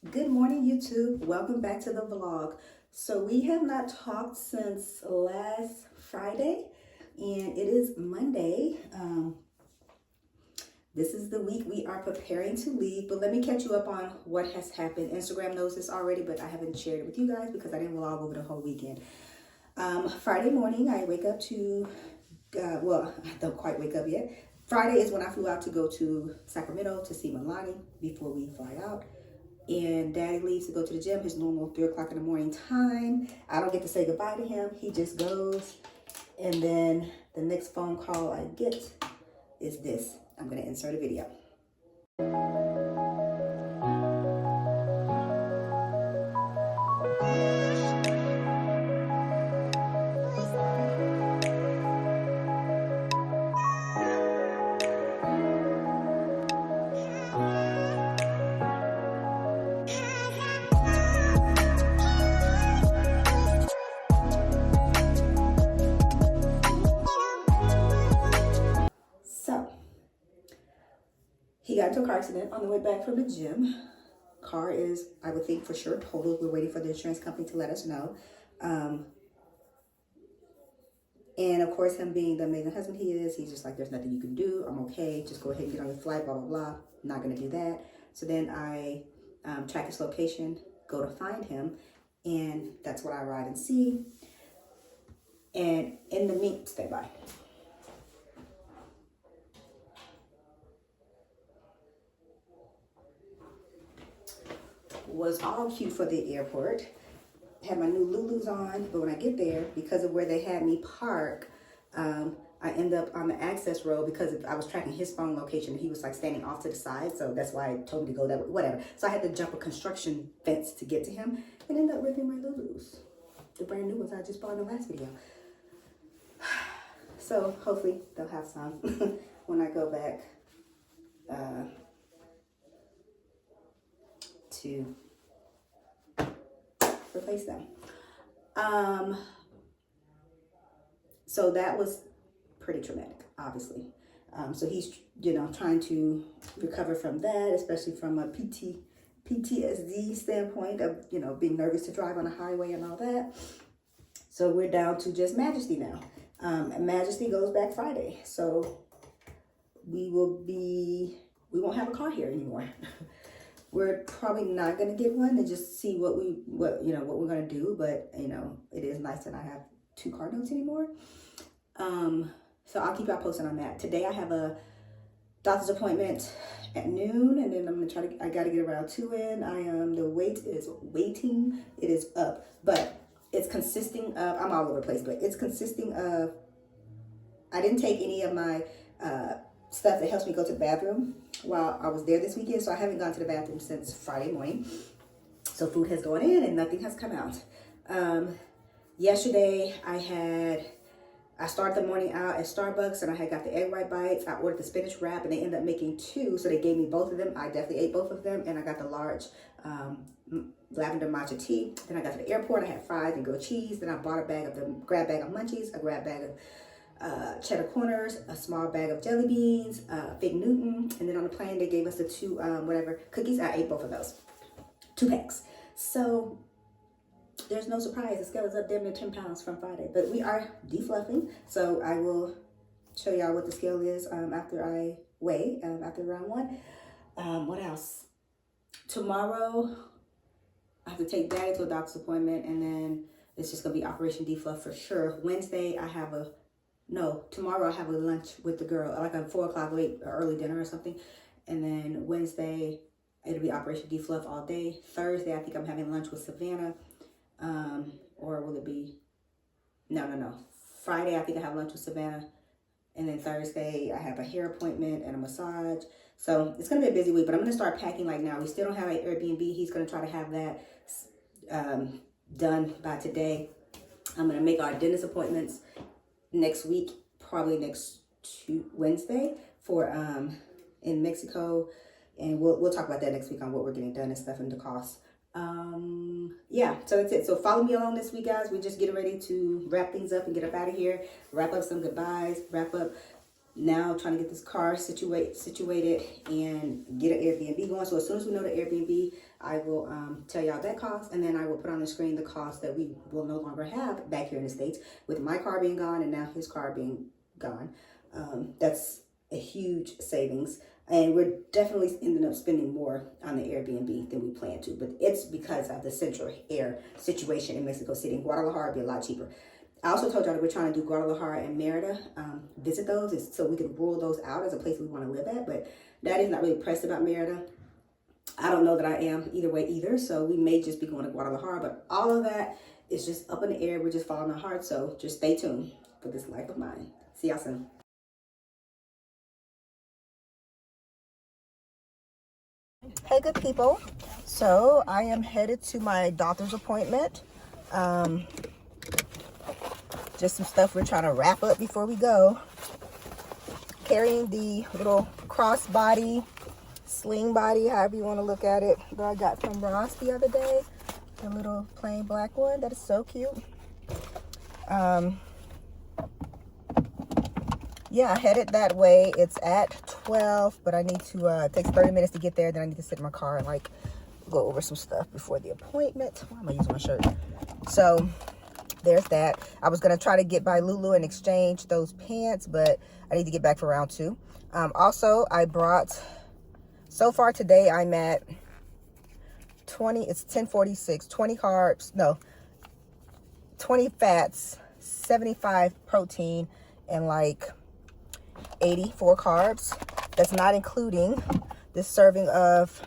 Good morning, YouTube. Welcome back to the vlog. So we have not talked since last Friday, and it is Monday. This is the week we are preparing to leave, but let me catch you up on what has happened. Instagram knows this already, but I haven't shared it with you guys because I didn't vlog over the whole weekend. Friday morning, I wake up to, well, I don't quite wake up yet. Friday is when I flew out to go to Sacramento to see Milani before we fly out. And Daddy leaves to go to the gym, his normal 3 o'clock in the morning time. I don't get to say goodbye to him. He just goes. And then the next phone call I get is this. I'm going to insert a video. So, he got into a car accident on the way back from the gym. Car is, I would think for sure, totaled. We're waiting for the insurance company to let us know. And of course, him being the amazing husband he is, he's just like, there's nothing you can do. I'm okay. Just go ahead and get on your flight, blah, blah, blah. I'm not going to do that. So then I track his location, go to find him. And that's what I ride and see. And in the meet, stay by. Was all cute for the airport. Had my new Lulus on, but when I get there, because of where they had me park, I end up on the access road because I was tracking his phone location. He was like standing off to the side, so that's why I told me to go that way, whatever. So I had to jump a construction fence to get to him and end up ripping my Lulus. The brand new ones I just bought in the last video. So hopefully they'll have some when I go back to replace them. So that was pretty traumatic, obviously. So he's, trying to recover from that, especially from a PTSD standpoint of, being nervous to drive on a highway and all that. So we're down to just Majesty now. And Majesty goes back Friday. So we won't have a car here anymore. We're probably not gonna get one and just see what we're gonna do. But it is nice to not have 2 car notes anymore. So I'll keep y'all posted on that. Today I have a doctor's appointment at noon, and then I gotta get around 2 in. The weight is waiting. It is up, but it's consisting of, I'm all over the place, but it's consisting of, I didn't take any of my stuff that helps me go to the bathroom while I was there this weekend, so I haven't gone to the bathroom since Friday morning. So food has gone in and nothing has come out. Yesterday I started the morning out at Starbucks and I had got the egg white bites. I ordered the spinach wrap and they ended up making 2, so they gave me both of them. I definitely ate both of them, and I got the large lavender matcha tea. Then I got to the airport, I had fries and grilled cheese. Then I bought a grab bag of munchies, a grab bag of cheddar corners, a small bag of jelly beans, Fig Newton, and then on the plane they gave us the 2 cookies. I ate both of those, 2 packs. So there's no surprise, the scale is up damn near 10 pounds from Friday, but we are defluffing. So I will show y'all what the scale is after I weigh, after round 1. What else? Tomorrow I have to take Daddy to a doctor's appointment, and then it's just gonna be Operation Defluff for sure. Wednesday tomorrow I have a lunch with the girl, like a 4 o'clock early dinner or something. And then Wednesday, it'll be Operation Defluff all day. Thursday, I think I'm having lunch with Savannah. Or will it be, no. Friday, I think I have lunch with Savannah. And then Thursday, I have a hair appointment and a massage. So it's going to be a busy week, but I'm going to start packing like now. We still don't have an Airbnb. He's going to try to have that done by today. I'm going to make our dentist appointments next week, probably next Wednesday for in Mexico, and we'll talk about that next week on what we're getting done and stuff and the cost. Yeah, so that's it. So follow me along this week, guys. We're just getting ready to wrap things up and get up out of here, wrap up some goodbyes, wrap up now trying to get this car situated and get an Airbnb going. So as soon as we know the Airbnb, I will tell y'all that cost, and then I will put on the screen the cost that we will no longer have back here in the States with my car being gone and now his car being gone. That's a huge savings, and we're definitely ending up spending more on the Airbnb than we planned to, but it's because of the central air situation in Mexico City. In Guadalajara would be a lot cheaper. I also told y'all that we're trying to do Guadalajara and Merida, visit those so we can rule those out as a place we want to live at, but Daddy's not really pressed about Merida. I don't know that I am either way either, so we may just be going to Guadalajara, but all of that is just up in the air. We're just following our heart, so just stay tuned for this life of mine. See y'all soon. Hey, good people. So I am headed to my doctor's appointment. Just some stuff we're trying to wrap up before we go. Carrying the little crossbody, sling body, however you want to look at it, that I got from Ross the other day. The little plain black one. That is so cute. Yeah, headed that way. It's at 12, but I need to, it takes 30 minutes to get there. Then I need to sit in my car and like go over some stuff before the appointment. Why am I using my shirt? So there's that. I was going to try to get by Lulu and exchange those pants, but I need to get back for round 2. Also, I brought, so far today, I'm at 20, it's 10:46, 20 carbs, no, 20 fats, 75 protein, and like 84 carbs. That's not including this serving of,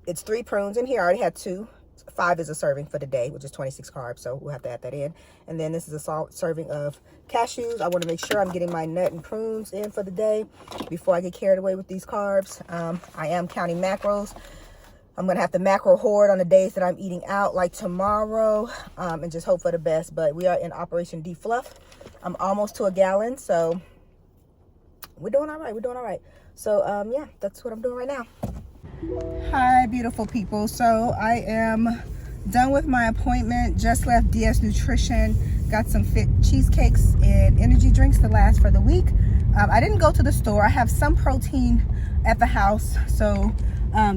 it's 3 prunes in here. I already had 2. 5 is a serving for the day, which is 26 carbs, so we'll have to add that in. And then this is a serving of cashews. I want to make sure I'm getting my nut and prunes in for the day before I get carried away with these carbs. I am counting macros. I'm going to have to macro hoard on the days that I'm eating out, like tomorrow, and just hope for the best. But we are in Operation Defluff. I'm almost to a gallon, so we're doing all right. We're doing all right. So, yeah, that's what I'm doing right now. Hi, beautiful people. So I am done with my appointment. Just left DS Nutrition. Got some fit cheesecakes and energy drinks to last for the week. I didn't go to the store. I have some protein at the house. So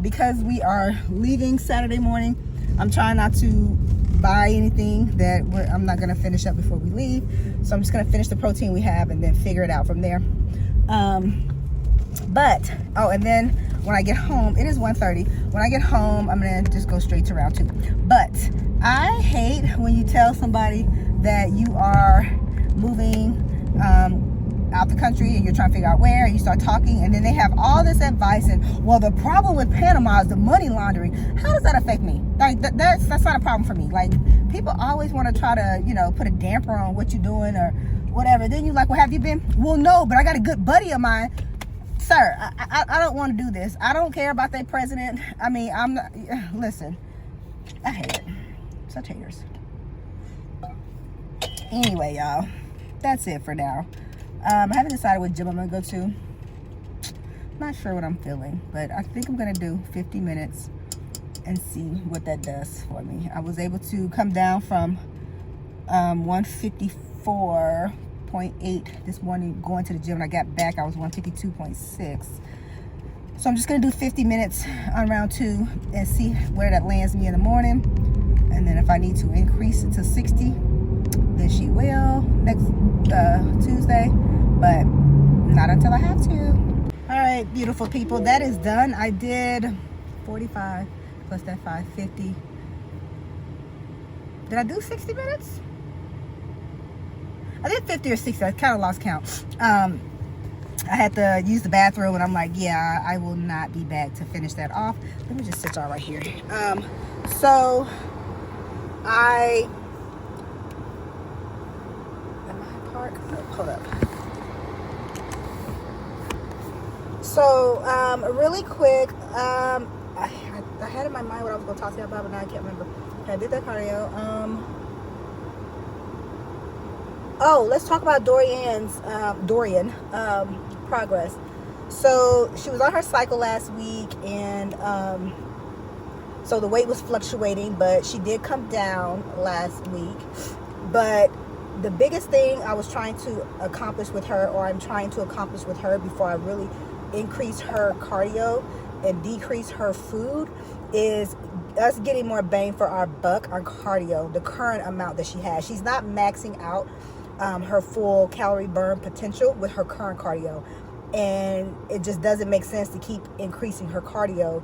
because we are leaving Saturday morning, I'm trying not to buy anything that I'm not going to finish up before we leave. So I'm just going to finish the protein we have and then figure it out from there. And then when I get home, it is 1:30. When I get home, I'm gonna just go straight to round 2. But I hate when you tell somebody that you are moving out the country and you're trying to figure out where, and you start talking, and then they have all this advice, and well, the problem with Panama is the money laundering. How does that affect me? Like that's not a problem for me. Like, people always want to try to, you know, put a damper on what you're doing or whatever. Then you're like, well, have you been? Well, no, but I got a good buddy of mine. Sir, I don't want to do this. I don't care about their president. I mean, I'm not, listen, I hate it. Such haters. Anyway, y'all, that's it for now. I haven't decided what gym I'm going to go to. Not sure what I'm feeling, but I think I'm going to do 50 minutes and see what that does for me. I was able to come down from 154.8 this morning going to the gym. When I got back, I was 152.6. So I'm just going to do 50 minutes on round 2 and see where that lands me in the morning. And then if I need to increase it to 60, then she will next Tuesday, but not until I have to. All right, beautiful people, that is done. I did 45 plus that 550. Did I do 60 minutes? I did 50 or 60. I kind of lost count. I had to use the bathroom, and I'm like, yeah, I will not be back to finish that off. Let me just sit y'all right here. So I am I park? No, hold up. So really quick, I had in my mind what I was going to talk to you about, but now I can't remember. Okay, I did that cardio. Oh, let's talk about Dorian progress. So she was on her cycle last week, and so the weight was fluctuating, but she did come down last week. But the biggest thing I was trying to accomplish with her, or I'm trying to accomplish with her before I really increase her cardio and decrease her food, is us getting more bang for our buck on cardio, the current amount that she has. She's not maxing out her full calorie burn potential with her current cardio, and it just doesn't make sense to keep increasing her cardio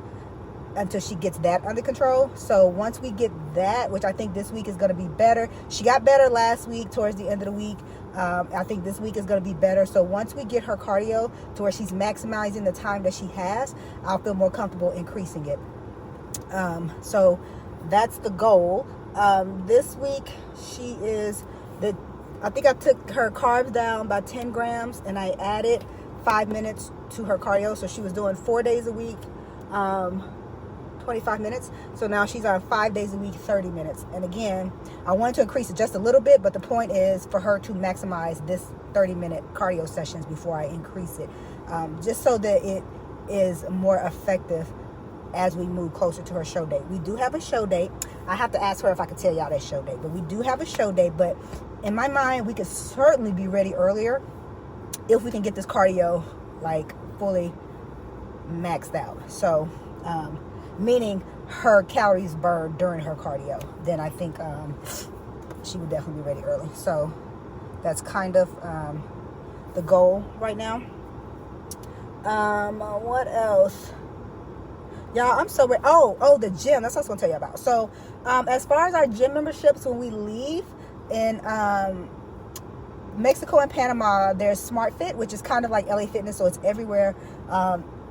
until she gets that under control. So once we get that, which I think this week is going to be better. She got better last week towards the end of the week. I think this week is going to be better. So once we get her cardio to where she's maximizing the time that she has, I'll feel more comfortable increasing it. So that's the goal. This week I think I took her carbs down by 10 grams and I added 5 minutes to her cardio. So she was doing 4 days a week, 25 minutes. So now she's on 5 days a week, 30 minutes. And again, I wanted to increase it just a little bit, but the point is for her to maximize this 30-minute cardio sessions before I increase it, just so that it is more effective as we move closer to her show date. We do have a show date. I have to ask her if I could tell y'all that show date, but we do have a show date. But in my mind, we could certainly be ready earlier if we can get this cardio like fully maxed out. So meaning her calories burned during her cardio, then I think she would definitely be ready early. So that's kind of the goal right now. What else? Y'all, I'm so ready. Oh, the gym. That's what I was going to tell you about. So as far as our gym memberships, when we leave in Mexico and Panama, there's Smart Fit, which is kind of like LA Fitness. So it's everywhere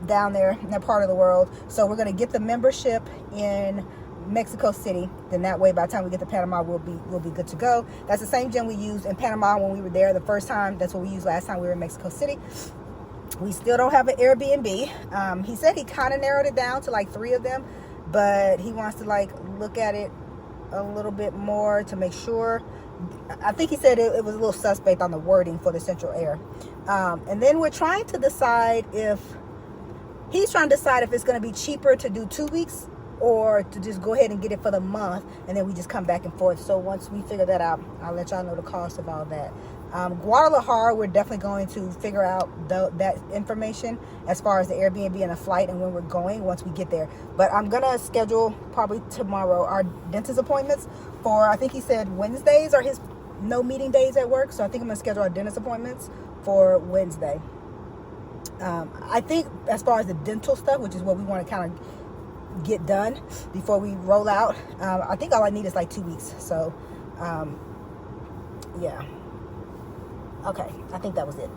down there in that part of the world. So we're going to get the membership in Mexico City. Then that way, by the time we get to Panama, we'll be good to go. That's the same gym we used in Panama when we were there the first time. That's what we used last time we were in Mexico City. We still don't have an Airbnb. He said he kind of narrowed it down to like 3 of them, but he wants to like look at it a little bit more to make sure. I think he said it was a little suspect on the wording for the central air. And then we're trying to decide if it's going to be cheaper to do 2 weeks or to just go ahead and get it for the month, and then we just come back and forth. So once we figure that out, I'll let y'all know the cost of all that. Guadalajara, we're definitely going to figure out that information as far as the Airbnb and the flight and when we're going once we get there. But I'm going to schedule probably tomorrow our dentist appointments for, I think he said Wednesdays are his no meeting days at work. So I think I'm going to schedule our dentist appointments for Wednesday. I think as far as the dental stuff, which is what we want to kind of get done before we roll out, I think all I need is like 2 weeks. So, yeah. Okay, I think that was it.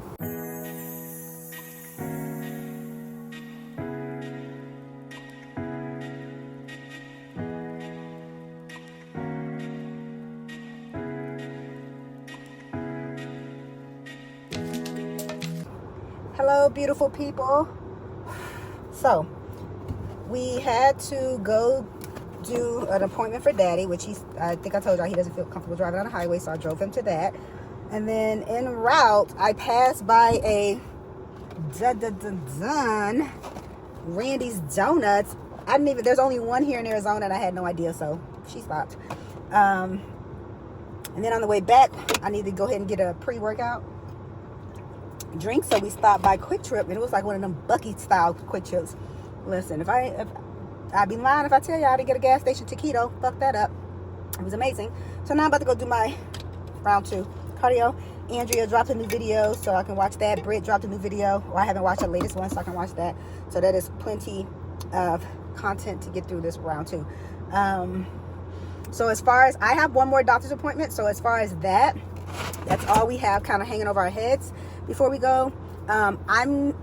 Hello, beautiful people. So, we had to go do an appointment for Daddy, which I think I told y'all he doesn't feel comfortable driving on the highway, so I drove him to that. And then en route, I passed by a Randy's Donuts. There's only one here in Arizona, and I had no idea, so she stopped. And then on the way back, I needed to go ahead and get a pre-workout drink, so we stopped by Quick Trip, and it was like one of them Bucky-style Quick Trips. Listen, I'd be lying if I tell y'all I didn't get a gas station taquito. Fuck that up. It was amazing. So now I'm about to go do my round 2 cardio. Andrea dropped a new video, so I can watch that. Britt dropped a new video. Well, I haven't watched the latest one, so I can watch that. So that is plenty of content to get through this round 2. So as far as, I have one more doctor's appointment. So as far as that's all we have kind of hanging over our heads before we go. I'm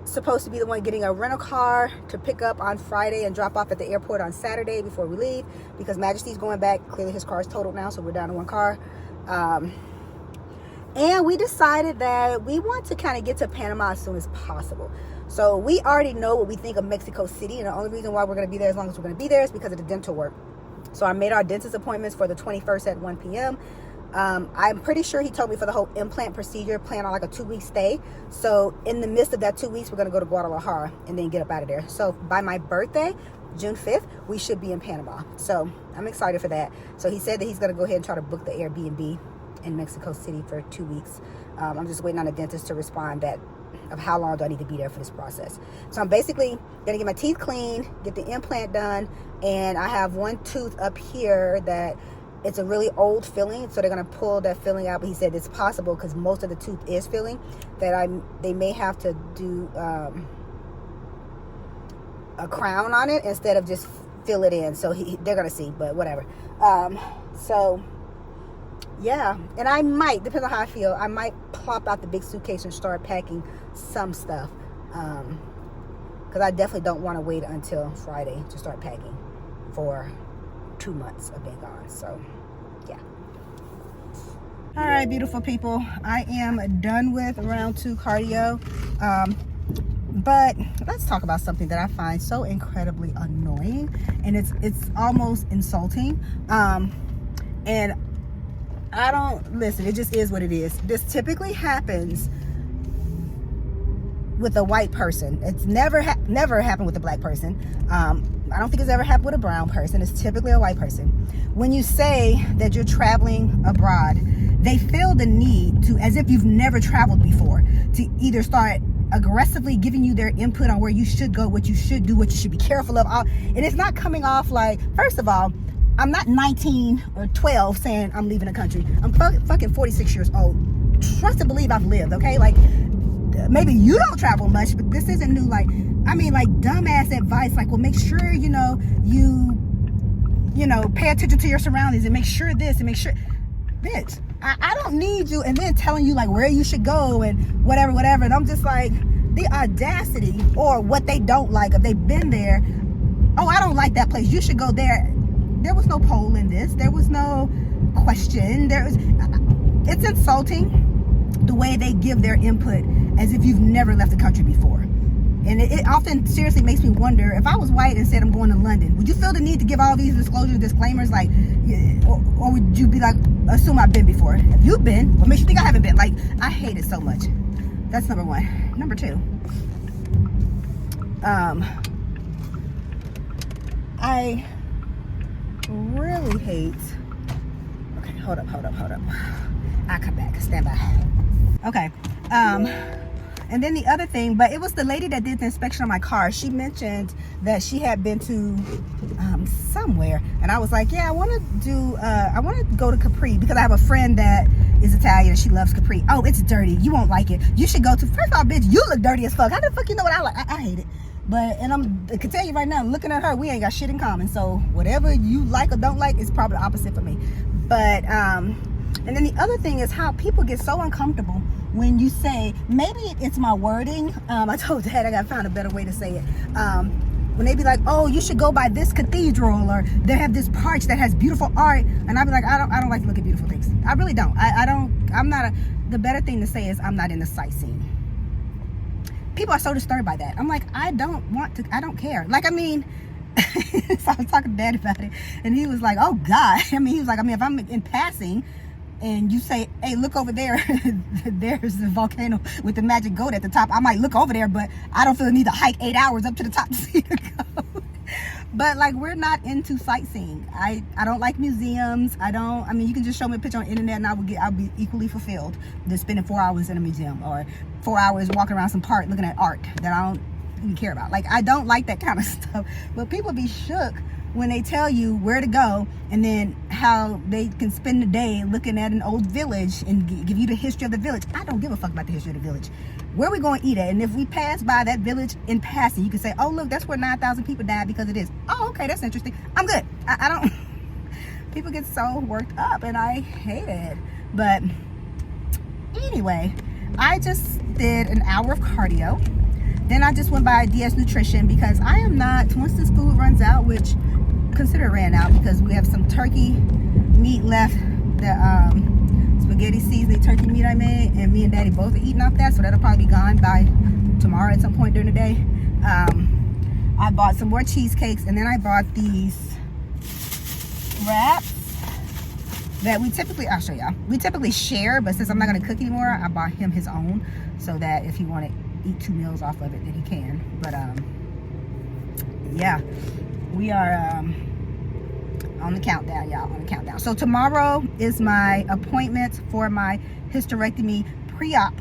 supposed to be the one getting a rental car to pick up on Friday and drop off at the airport on Saturday before we leave, because Majesty's going back. Clearly his car is totaled now, so we're down to one car. And we decided that we want to kind of get to Panama as soon as possible. So we already know what we think of Mexico City, and the only reason why we're going to be there as long as we're going to be there is because of the dental work. So I made our dentist appointments for the 21st at 1 p.m. I'm pretty sure he told me for the whole implant procedure, plan on like a 2-week stay. So in the midst of that 2 weeks, we're going to go to Guadalajara and then get up out of there. So by my birthday, June 5th, we should be in Panama. So I'm excited for that. So he said that he's going to go ahead and try to book the Airbnb in Mexico City for 2 weeks. I'm just waiting on a dentist to respond that of how long do I need to be there for this process. So I'm basically gonna get my teeth cleaned, get the implant done, and I have one tooth up here that it's a really old filling, so they're gonna pull that filling out. But he said it's possible because most of the tooth is filling that they may have to do a crown on it instead of just fill it in. So they're gonna see, but whatever. So yeah, and I might, depends on how I feel, I might plop out the big suitcase and start packing some stuff, because I definitely don't want to wait until Friday to start packing for 2 months of being gone. So yeah. All right, beautiful people, I am done with round 2 cardio, but let's talk about something that I find so incredibly annoying, and it's almost insulting, and I don't, listen, it just is what it is. This typically happens with a white person. It's never happened with a black person. I don't think it's ever happened with a brown person. It's typically a white person. When you say that you're traveling abroad, they feel the need to, as if you've never traveled before, to either start aggressively giving you their input on where you should go, what you should do, what you should be careful of. And it's not coming off like, first of all, I'm not 19 or 12 saying I'm leaving the country. I'm fucking 46 years old. Trust and believe I've lived, okay? Like, maybe you don't travel much, but this isn't new. Like, I mean, like, dumbass advice. Like, well, make sure, you pay attention to your surroundings and make sure this and make sure. Bitch, I don't need you. And then telling you, like, where you should go and whatever. And I'm just like, the audacity, or what they don't like, if they've been there. Oh, I don't like that place. You should go there. There was no poll in this. There was no question. It's insulting the way they give their input as if you've never left the country before. And it often seriously makes me wonder, if I was white and said I'm going to London, would you feel the need to give all these disclosures, disclaimers, like, or would you be like, assume I've been before? If you've been, what makes you think I haven't been? Like, I hate it so much. That's number 1. Number 2, I really hate, okay, hold up, I'll come back, stand by. Okay, and then the other thing, but it was the lady that did the inspection on my car. She mentioned that she had been to somewhere, and I was like, yeah, I want to go to Capri because I have a friend that is Italian and she loves Capri. Oh, it's dirty, you won't like it. You should go to, first of all, bitch, you look dirty as fuck. How the fuck you know what I like? I hate it. But, and I can tell you right now, looking at her, we ain't got shit in common. So whatever you like or don't like is probably the opposite for me. But, and then the other thing is how people get so uncomfortable when you say, maybe it's my wording. I told Dad I gotta find a better way to say it. When they be like, oh, you should go by this cathedral, or they have this park that has beautiful art. And I'd be like, I don't like to look at beautiful things. I really don't. The better thing to say is I'm not into sightseeing. People are so disturbed by that. I'm like, I don't care. Like, I mean, so I was talking to Dad about it, and he was like, oh God. He was like, if I'm in passing and you say, hey, look over there, there's the volcano with the magic goat at the top, I might look over there, but I don't feel the need to hike 8 hours up to the top to see the goat. But like, we're not into sightseeing. I don't like museums. You can just show me a picture on the internet and I'll be equally fulfilled than spending 4 hours in a museum, or 4 hours walking around some park looking at art that I don't even care about. Like, I don't like that kind of stuff. But people be shook when they tell you where to go, and then how they can spend the day looking at an old village and give you the history of the village. I don't give a fuck about the history of the village. Where are we going to eat at? And if we pass by that village in passing, you can say, oh, look, that's where 9,000 people died because of this. Oh, okay, that's interesting. I'm good. I don't... People get so worked up, and I hate it. But anyway, I just did an hour of cardio. Then I just went by DS Nutrition because I am not, once this food runs out, which consider it ran out because we have some turkey meat left, the spaghetti seasoning turkey meat I made, and me and Daddy both are eating off that, so that'll probably be gone by tomorrow at some point during the day. I bought some more cheesecakes, and then I bought these wraps that we typically, I'll show y'all, we typically share, but since I'm not going to cook anymore, I bought him his own so that if he wanted to eat 2 meals off of it, then he can. But yeah, we are on the countdown, y'all, on the countdown. So tomorrow is my appointment for my hysterectomy pre-op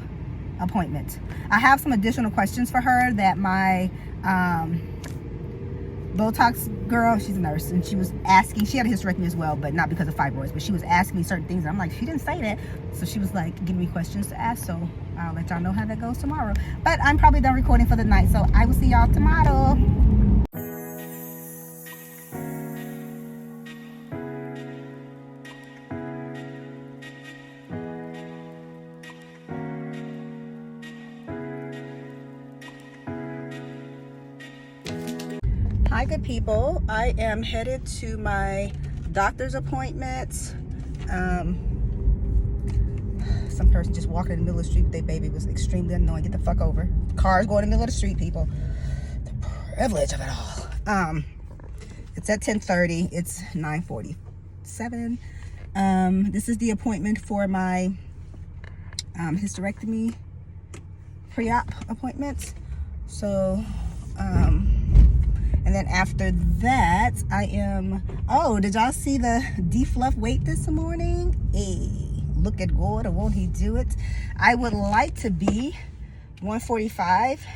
appointment. I have some additional questions for her that my Botox girl, she's a nurse, and she was asking, she had a hysterectomy as well, but not because of fibroids, but she was asking me certain things, and I'm like, she didn't say that. So she was like, give me questions to ask, so I'll let y'all know how that goes tomorrow. But I'm probably done recording for the night, so I will see y'all tomorrow. Hi, good people. I am headed to my doctor's appointment. Some person just walking in the middle of the street with their baby was extremely annoying. Get the fuck over. Cars going in the middle of the street, people. The privilege of it all. It's at 10:30. It's 9:47. This is the appointment for my hysterectomy pre-op appointment. So, and then after that, I am, oh, did y'all see the defluff weight this morning? Hey, look at God, or won't he do it? I would like to be 145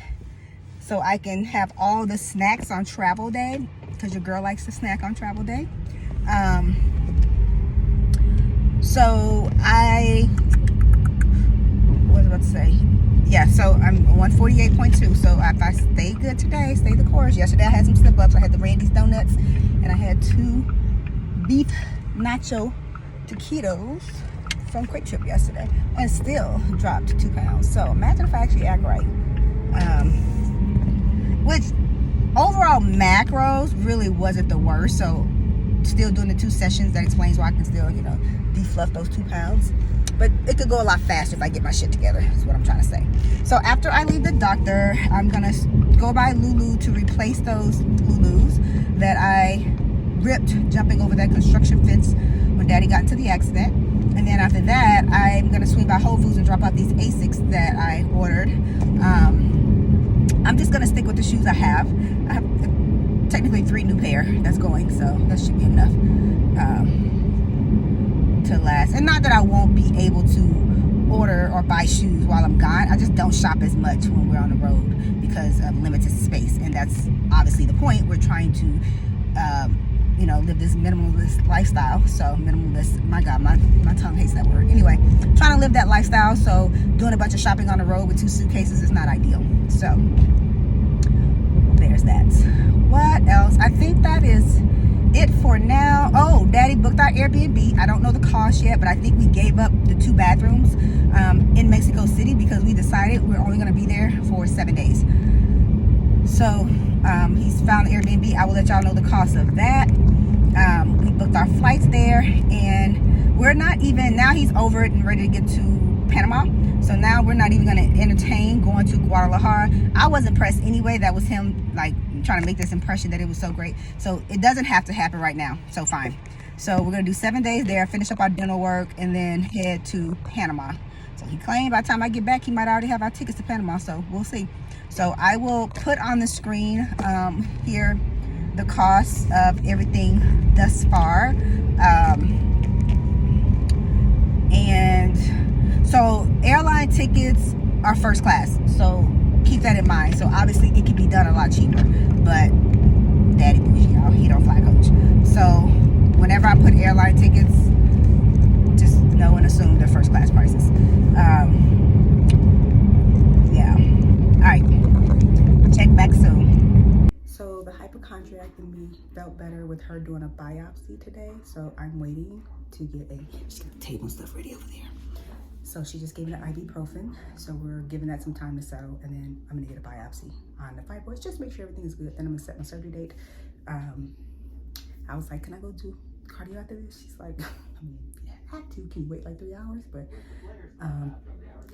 so I can have all the snacks on travel day, because your girl likes to snack on travel day. So I was about to say, yeah, so I'm 148.2. So if I stay good today, stay the course. Yesterday I had some slip ups. I had the Randy's donuts and I had 2 beef nacho taquitos from Quick Trip yesterday, and still dropped 2 pounds. So imagine if I actually act right. Which overall macros really wasn't the worst. So still doing the 2 sessions, that explains why I can still, you know, defluff those 2 pounds. But it could go a lot faster if I get my shit together, is what I'm trying to say. So after I leave the doctor, I'm gonna go by Lulu to replace those Lulus that I ripped jumping over that construction fence when Daddy got into the accident. And then after that, I'm gonna swing by Whole Foods and drop off these Asics that I ordered. I'm just gonna stick with the shoes I have. I have technically 3 new pair that's going, so that should be enough to last. And not that I won't be able to order or buy shoes while I'm gone. I just don't shop as much when we're on the road because of limited space, and that's obviously the point. We're trying to you know, live this minimalist lifestyle. So minimalist, my God, my tongue hates that word. Anyway, trying to live that lifestyle, so doing a bunch of shopping on the road with 2 suitcases is not ideal. So there's that. What else? I think that is it for now. Oh, Daddy booked our Airbnb. I don't know the cost yet, but I think we gave up the 2 bathrooms in Mexico City because we decided we're only going to be there for 7 days. So he's found the Airbnb. I will let y'all know the cost of that. We booked our flights there, and we're not even, now he's over it and ready to get to Panama. So now we're not even going to entertain going to Guadalajara. I wasn't pressed anyway. That was him like trying to make this impression that it was so great. So it doesn't have to happen right now. So fine. So we're going to do 7 days there, finish up our dental work, and then head to Panama. So he claimed by the time I get back, he might already have our tickets to Panama. So we'll see. So I will put on the screen here the cost of everything thus far. And so airline tickets are first class. So keep that in mind. So obviously it can be done a lot cheaper, but Daddy bougie, y'all, he don't fly coach. So whenever I put airline tickets, just know and assume they're first class prices. Yeah. All right. Check back soon. So the hypochondriac in me felt better with her doing a biopsy today. So I'm waiting to get she's got the table and stuff ready over there. So she just gave me the ibuprofen. So we're giving that some time to settle, and then I'm gonna get a biopsy on the fibroids, just make sure everything is good. Then I'm gonna set my surgery date. I was like, can I go do cardio after this? She's like, I mean, yeah, I had to. Can you wait like 3 hours? But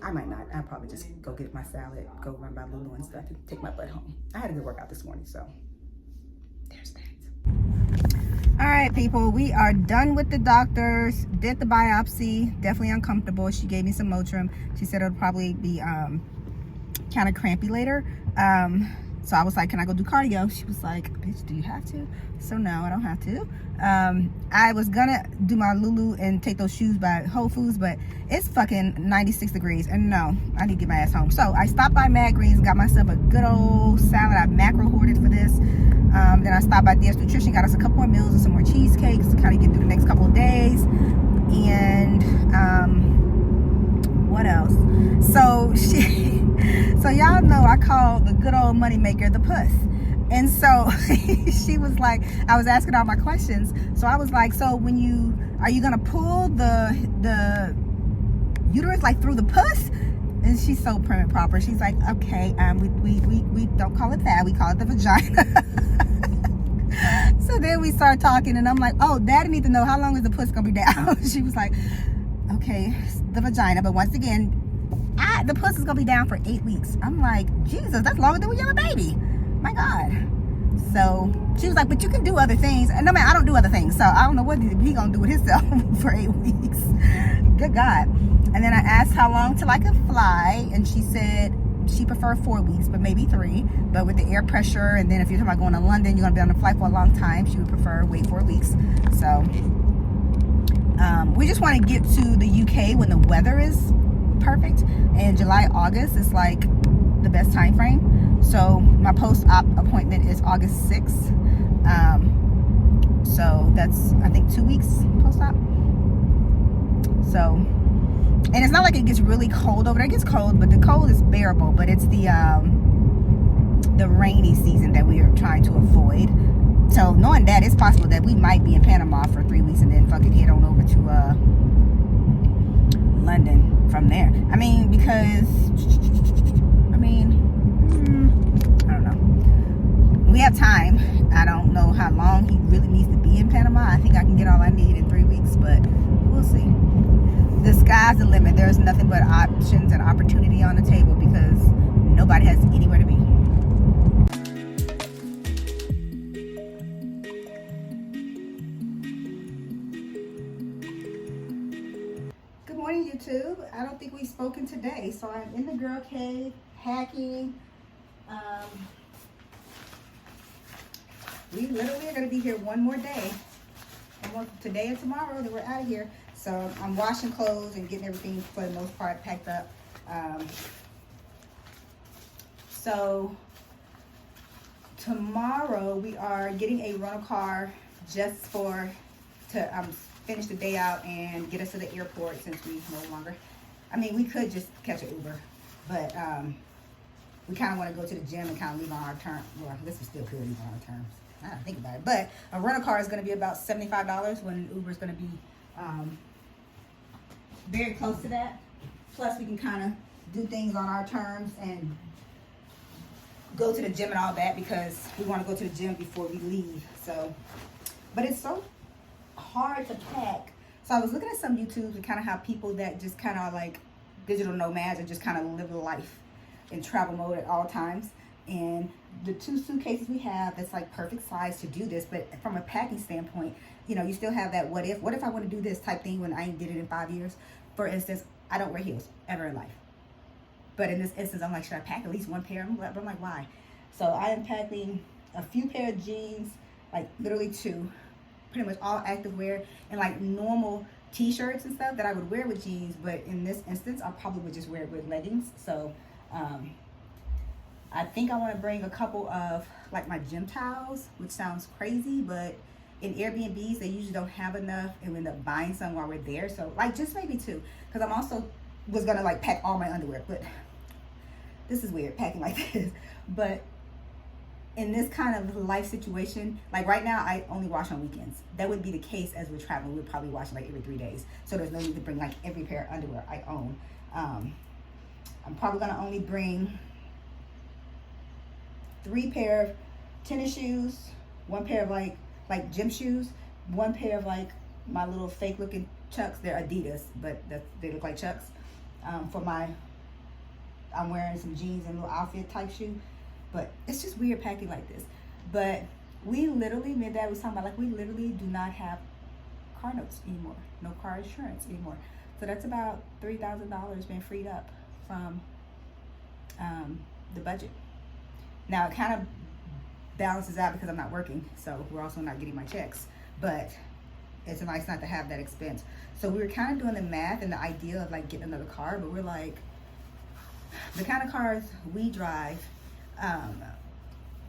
I might not. I'll probably just go get my salad, go run by Lulu and stuff, and take my butt home. I had a good workout this morning, so there's that. All right, people, we are done with the doctors. Did the biopsy. Definitely uncomfortable. She gave me some Motrin. She said it'll probably be kind of crampy later. So I was like, can I go do cardio? She was like, bitch, do you have to? So no, I don't have to. I was gonna do my Lulu and take those shoes by Whole Foods, but it's fucking 96 degrees, and no, I need to get my ass home. So I stopped by Mad Greens, got myself a good old salad. I macro hoarded for this. Then I stopped by DS Nutrition, got us a couple more meals and some more cheesecakes to kind of get through the next couple of days. And what else? So so y'all know I call the good old money maker the puss. And so she was like, I was asking all my questions. So I was like, so are you gonna pull the uterus like through the puss? And she's so prim and proper. She's like, okay, we don't call it that, we call it the vagina. So then we start talking, and I'm like, oh, daddy need to know, how long is the puss gonna be down? She was like, okay, the vagina, but once again, the puss is gonna be down for 8 weeks. I'm like, Jesus, that's longer than when you have a baby. My God. So she was like, but you can do other things. And no, man, I don't do other things. So I don't know what he gonna do with himself for 8 weeks. Good God. And then I asked how long till I could fly, and she said she preferred 4 weeks, but maybe 3. But with the air pressure, and then if you're talking about going to London, you're gonna be on the flight for a long time, she would prefer wait 4 weeks. So we just want to get to the UK when the weather is perfect, and July, August is like the best time frame. So my post-op appointment is August 6th. So that's, I think, 2 weeks post-op. So, and it's not like it gets really cold over there. It gets cold, but the cold is bearable. But it's the rainy season that we are trying to avoid. So knowing that, it's possible that we might be in Panama for 3 weeks and then fucking head on over to London from there. I mean, because I don't know. We have time. I don't know how long he really needs to be in Panama. I think I can get all I need in 3 weeks, but we'll see. The sky's the limit. There's nothing but options and opportunity on the table because nobody has anywhere to be. Good morning, YouTube. I don't think we've spoken today, so I'm in the girl cave hacking. We literally are going to be here one more day. Today and tomorrow, then we're out of here. So I'm washing clothes and getting everything for the most part packed up. So tomorrow we are getting a rental car just to finish the day out and get us to the airport, since we no longer, I mean, we could just catch an Uber, but we kind of want to go to the gym and kind of leave on our terms. Well, I guess we still could leave on our terms. I don't think about it, but a rental car is going to be about $75 when Uber is going to be very close to that. Plus we can kind of do things on our terms and go to the gym and all that, because we want to go to the gym before we leave. So, but it's so hard to pack. So I was looking at some YouTubes and kind of how people that just kind of like digital nomads and just kind of live life in travel mode at all times. And the 2 suitcases we have, that's like perfect size to do this. But from a packing standpoint, you know, you still have that what if I want to do this type thing when I ain't did it in 5 years. For instance, I don't wear heels ever in life. But in this instance, I'm like, should I pack at least 1 pair? But I'm like, why? So I am packing a few pair of jeans, like literally 2, pretty much all active wear, and like normal t-shirts and stuff that I would wear with jeans. But in this instance, I probably would just wear it with leggings. So I think I want to bring a couple of like my gym towels, which sounds crazy, but in Airbnbs, they usually don't have enough, and we end up buying some while we're there. So like just maybe 2, because I'm also was gonna like pack all my underwear, but this is weird packing like this. But in this kind of life situation, like right now, I only wash on weekends. That would be the case as we're traveling. We'd probably wash like every 3 days. So there's no need to bring like every pair of underwear I own. I'm probably gonna only bring 3 pair of tennis shoes, 1 pair of like gym shoes, 1 pair of like my little fake looking Chucks. They're Adidas, but they look like Chucks. I'm wearing some jeans and a little outfit type shoe. But it's just weird packing like this. But we literally, me and Dad was talking about, like, we literally do not have car notes anymore. No car insurance anymore. So that's about $3,000 being freed up from the budget. Now it kind of balances out because I'm not working, so we're also not getting my checks, but it's nice not to have that expense. So we were kind of doing the math and the idea of like getting another car, but we're like, the kind of cars we drive,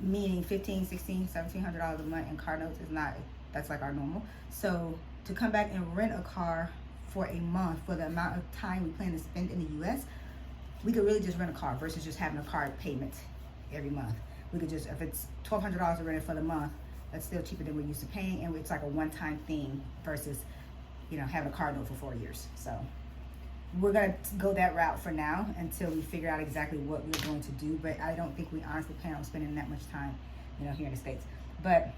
meaning $1,500, $1,600, $1,700 a month in car notes is not, that's like our normal. So to come back and rent a car for a month for the amount of time we plan to spend in the US, we could really just rent a car versus just having a car payment every month. We could just, if it's $1,200 to rent it for the month, that's still cheaper than we're used to paying, and it's like a one-time thing versus, you know, having a car note for 4 years. So we're gonna go that route for now until we figure out exactly what we're going to do, but I don't think we honestly plan on spending that much time, you know, here in the States. But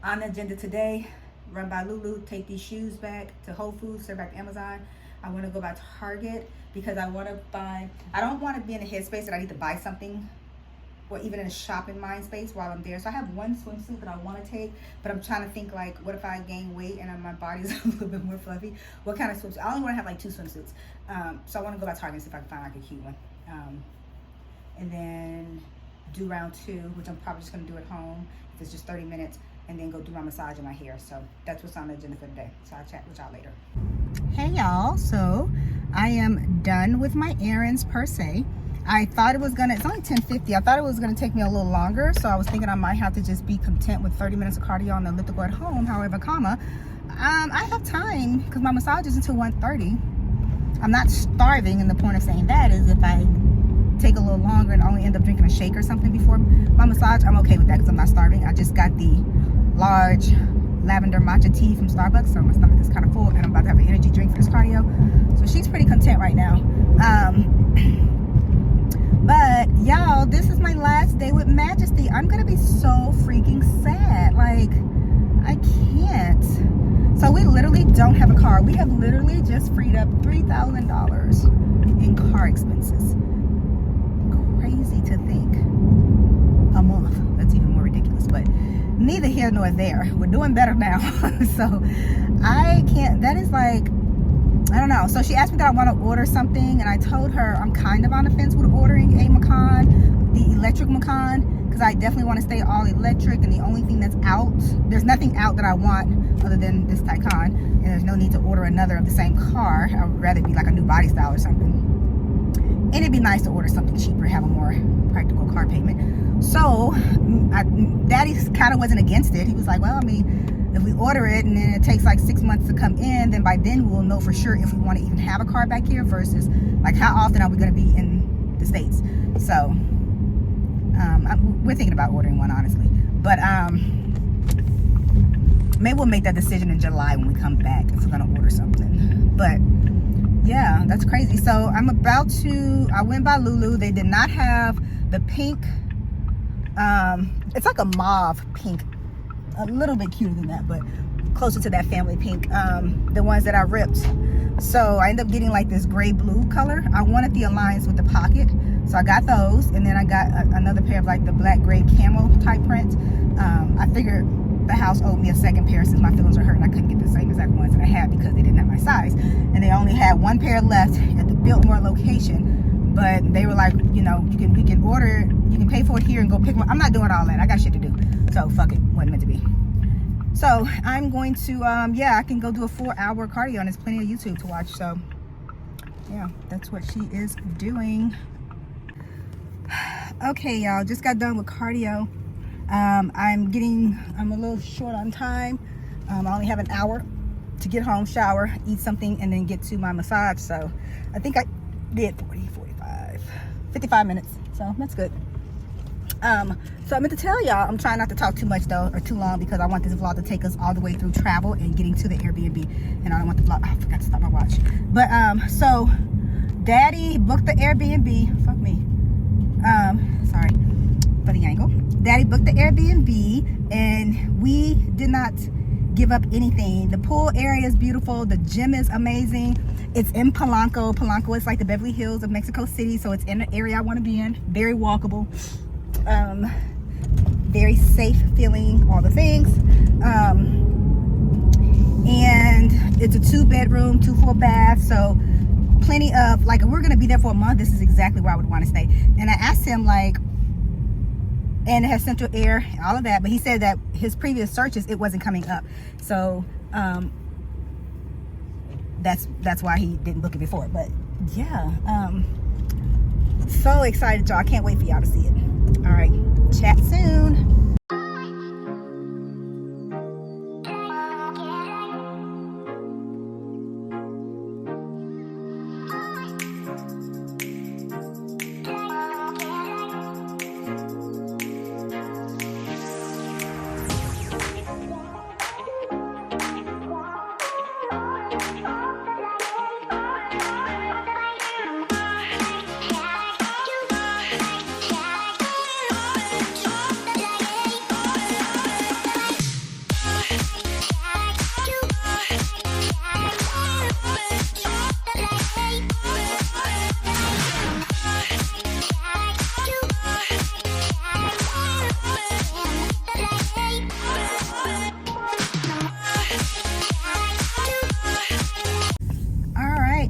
on the agenda today, run by Lulu, take these shoes back to Whole Foods, send back to Amazon. I want to go by Target because I want to buy, I don't want to be in a headspace that I need to buy something, or even in a shopping mind space while I'm there. So I have one swimsuit that I want to take, but I'm trying to think like, what if I gain weight and my body's a little bit more fluffy? What kind of swimsuit? I only want to have like 2 swimsuits. So I want to go by Target and see if I can find like a cute one. And then do round 2, which I'm probably just going to do at home. If it's just 30 minutes. And then go do my massage in my hair. So that's what's on the agenda for today. So I'll chat with y'all later. Hey y'all, so I am done with my errands per se. I thought it was gonna, it's only 10:50. I thought it was gonna take me a little longer. So I was thinking I might have to just be content with 30 minutes of cardio on the elliptical at home. However, I have time because my massage is until 1:30. I'm not starving, and the point of saying that is if I take a little longer and only end up drinking a shake or something before my massage, I'm okay with that because I'm not starving. I just got the large lavender matcha tea from Starbucks, so my stomach is kind of full, and I'm about to have an energy drink for this cardio. So she's pretty content right now. But y'all, this is my last day with Majesty. I'm gonna be so freaking sad. Like, I can't. So we literally don't have a car. We have literally just freed up $3,000 in car expenses. Crazy to think. A month. That's even more ridiculous, but neither here nor there. We're doing better now. So I can't, that is like, I don't know. So she asked me that I want to order something, and I told her I'm kind of on the fence with ordering a Macan, the electric Macan, because I definitely want to stay all electric, and the only thing that's out, there's nothing out that I want other than this Taycan, and there's no need to order another of the same car. I would rather be like a new body style or something. And it'd be nice to order something cheaper, have a more practical car payment. So Daddy kind of wasn't against it. He was like, well, I mean, if we order it and then it takes like 6 months to come in, then by then we'll know for sure if we want to even have a car back here versus like how often are we going to be in the States. So we're thinking about ordering one, honestly. But maybe we'll make that decision in July when we come back if we're going to order something. But yeah, that's crazy. So I went by Lulu. They did not have the pink, it's like a mauve pink, a little bit cuter than that, but closer to that family pink, the ones that I ripped. So I ended up getting like this gray blue color. I wanted the alliance with the pocket, so I got those, and then I got another pair of like the black gray camo type print. I figured the house owed me a second pair since my feelings were hurt and I couldn't get the same exact ones that I had because they didn't have my size, and they only had one pair left at the Biltmore location. But they were like, you know, we can order, you can pay for it here and go pick one. I'm not doing all that. I got shit to do. So fuck it, wasn't meant to be. So I'm going to, yeah, I can go do a 4-hour cardio, and there's plenty of YouTube to watch. So yeah, that's what she is doing. Okay, y'all, just got done with cardio. I'm a little short on time. I only have an hour to get home, shower, eat something, and then get to my massage. So I think I did 55 minutes. So that's good. So I meant to tell y'all, I'm trying not to talk too much though, or too long, because I want this vlog to take us all the way through travel and getting to the Airbnb. And I don't want the vlog, oh, I forgot to stop my watch. But so Daddy booked the Airbnb. Fuck me. Sorry for the angle. Daddy booked the Airbnb, and we did not give up anything. The pool area is beautiful. The gym is amazing. It's in Polanco. Polanco is like the Beverly Hills of Mexico City, so it's in the area I want to be in. Very walkable. Very safe feeling, all the things. And it's a 2-bedroom, 2 full baths, so plenty of, like, if we're gonna be there for a month, this is exactly where I would want to stay. And I asked him, like, and it has central air, all of that. But he said that his previous searches, it wasn't coming up. So that's why he didn't book it before. But yeah, so excited, y'all. I can't wait for y'all to see it. All right, chat soon.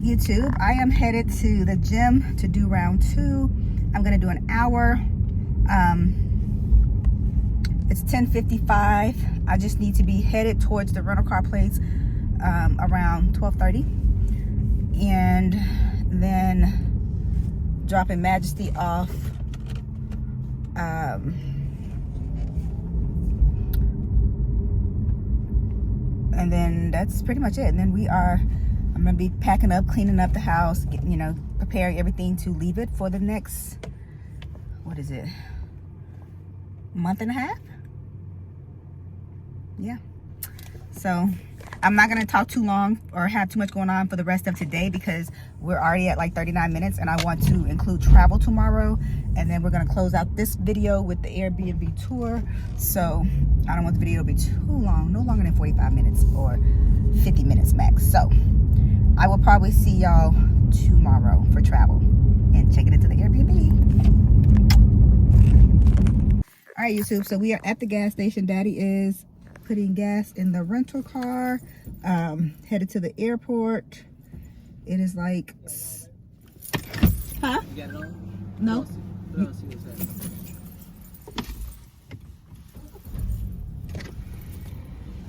YouTube, I am headed to the gym to do round 2. I'm gonna do an hour. It's 10:55. I just need to be headed towards the rental car place around 12:30, and then dropping Majesty off and then that's pretty much it. And then I'm gonna be packing up, cleaning up the house, preparing everything to leave it for the next, what is it, month and a half? Yeah. So I'm not gonna talk too long or have too much going on for the rest of today, because we're already at like 39 minutes, and I want to include travel tomorrow, and then we're gonna close out this video with the Airbnb tour. So I don't want the video to be too long, no longer than 45 minutes or 50 minutes max. So I will probably see y'all tomorrow for travel and checking into the Airbnb. All right, YouTube, so we are at the gas station. Daddy is putting gas in the rental car, headed to the airport. It is like, huh? You got it on? No. What else is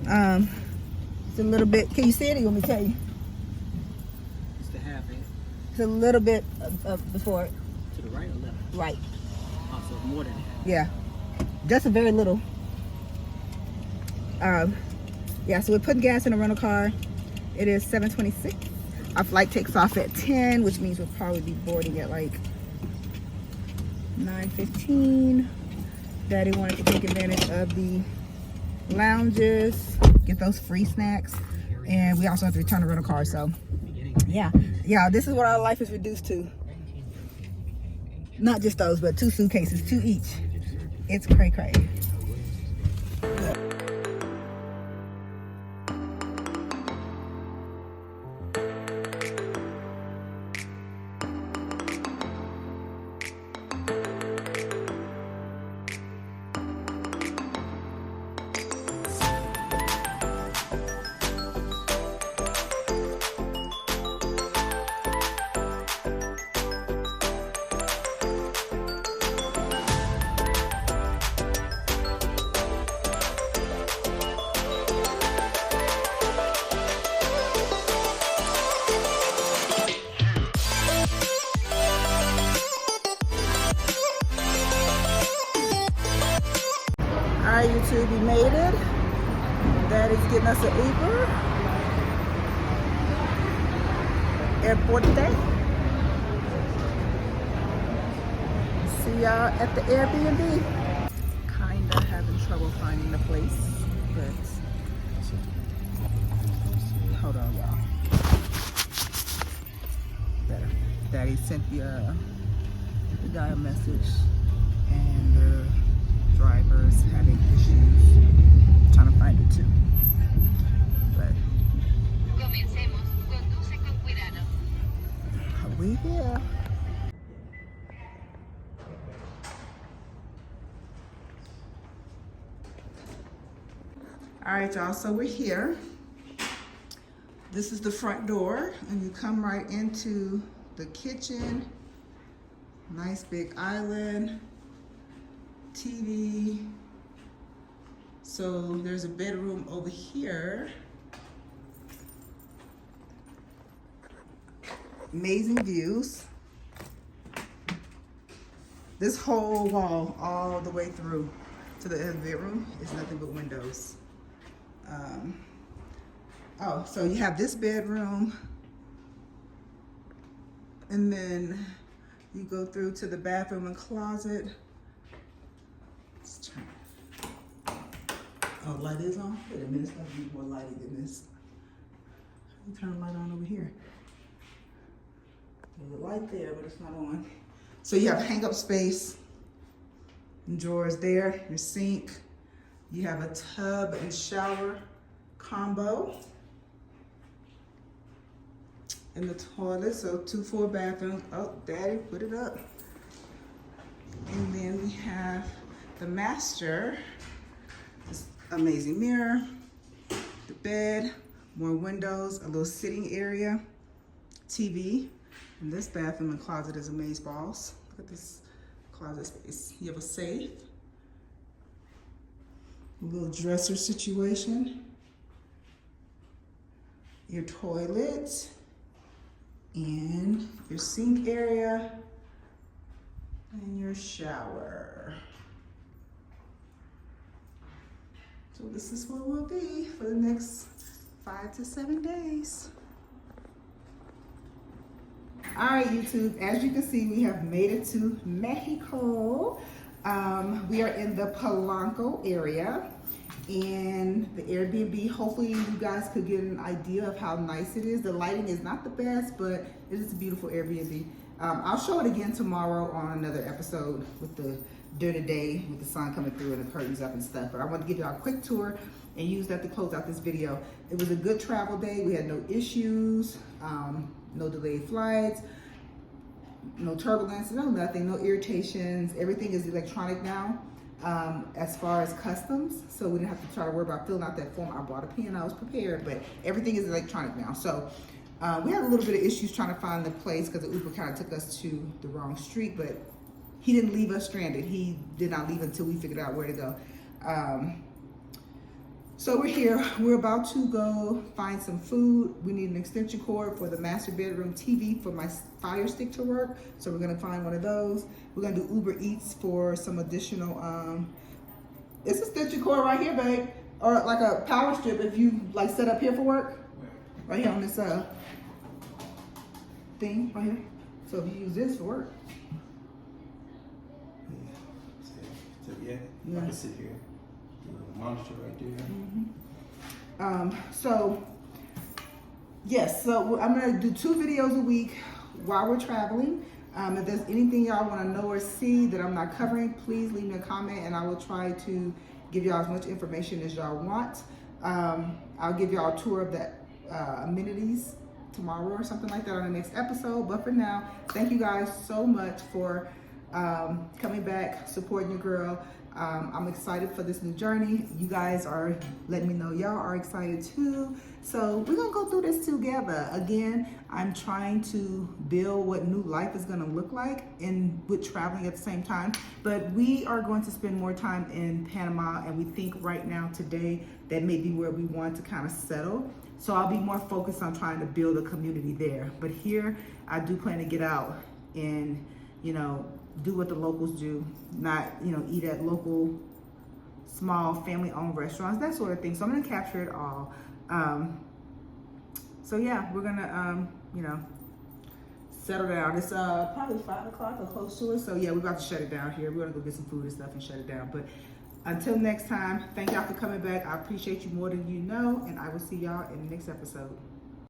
that? It's a little bit, can you see it or you want me to tell you? It's a little bit before. To the right or left? Right. Oh, so more than that. Yeah. Just a very little. Yeah, so we're putting gas in the rental car. It is 7:26. Our flight takes off at 10, which means we'll probably be boarding at like 9:15. Daddy wanted to take advantage of the lounges, get those free snacks, and we also have to return the rental car, so yeah, this is what our life is reduced to. Not just those, but 2 suitcases, 2 each. It's cray cray. Alright, YouTube, we made it. Daddy's getting us an Uber. Airport day. See y'all at the Airbnb. Kinda having trouble finding the place, but hold on, y'all. Better. Daddy sent the guy a message, and the driver's having issues trying to find it too. But we here. All right, y'all, so we're here. This is the front door, and you come right into the kitchen. Nice big island. TV. So there's a bedroom over here. Amazing views. This whole wall all the way through to the other bedroom is nothing but windows. Oh, so you have this bedroom, and then you go through to the bathroom and closet. Let's turn. Oh, light is on? Wait a minute, it's gotta be more lighty than this. Let me turn the light on over here. There's a light there, but it's not on. So you have hang up space, and drawers there, your sink. You have a tub and shower combo. And the toilet, so 2 full bathrooms. Oh, Daddy, put it up. And then we have the master. This amazing mirror, the bed, more windows, a little sitting area, TV. And this bathroom and closet is amazeballs. Look at this closet space. You have a safe, a little dresser situation, your toilet, and your sink area, and your shower. So this is where we'll be for the next 5 to 7 days. All right, YouTube, as you can see, we have made it to Mexico. We are in the Polanco area, and the Airbnb, hopefully you guys could get an idea of how nice it is. The lighting is not the best, but it is a beautiful Airbnb. I'll show it again tomorrow on another episode with during the day with the sun coming through and the curtains up and stuff. But I want to give y'all a quick tour and use that to close out this video. It was a good travel day. We had no issues, no delayed flights, no turbulence, no nothing, no irritations. Everything is electronic now. As far as customs, so we didn't have to try to worry about filling out that form. I bought a pen, I was prepared, but everything is electronic now. So we had a little bit of issues trying to find the place because the Uber kind of took us to the wrong street, but he didn't leave us stranded. He did not leave until we figured out where to go. So we're here. We're about to go find some food. We need an extension cord for the master bedroom TV for my Fire Stick to work. So we're gonna find one of those. We're gonna do Uber Eats for some additional, it's a extension cord right here, babe. Or like a power strip if you like set up here for work. Right here on this thing right here. So if you use this for work. Yeah, I can sit here. Monitor right there. So yes, so I'm gonna do 2 videos a week while we're traveling. If there's anything y'all want to know or see that I'm not covering, please leave me a comment and I will try to give y'all as much information as y'all want. I'll give y'all a tour of the amenities tomorrow or something like that on the next episode. But for now, thank you guys so much for coming back, supporting your girl. I'm excited for this new journey. You guys are letting me know y'all are excited too. So we're gonna go through this together. Again, I'm trying to build what new life is gonna look like and with traveling at the same time. But we are going to spend more time in Panama, and we think right now today that may be where we want to kind of settle. So I'll be more focused on trying to build a community there. But here, I do plan to get out and, do what the locals do, not, eat at local, small, family-owned restaurants, that sort of thing. So I'm gonna capture it all. So yeah, we're gonna, settle down. It's probably 5 o'clock or close to it. So yeah, we're about to shut it down here. We're gonna go get some food and stuff and shut it down. But until next time, thank y'all for coming back. I appreciate you more than you know, and I will see y'all in the next episode.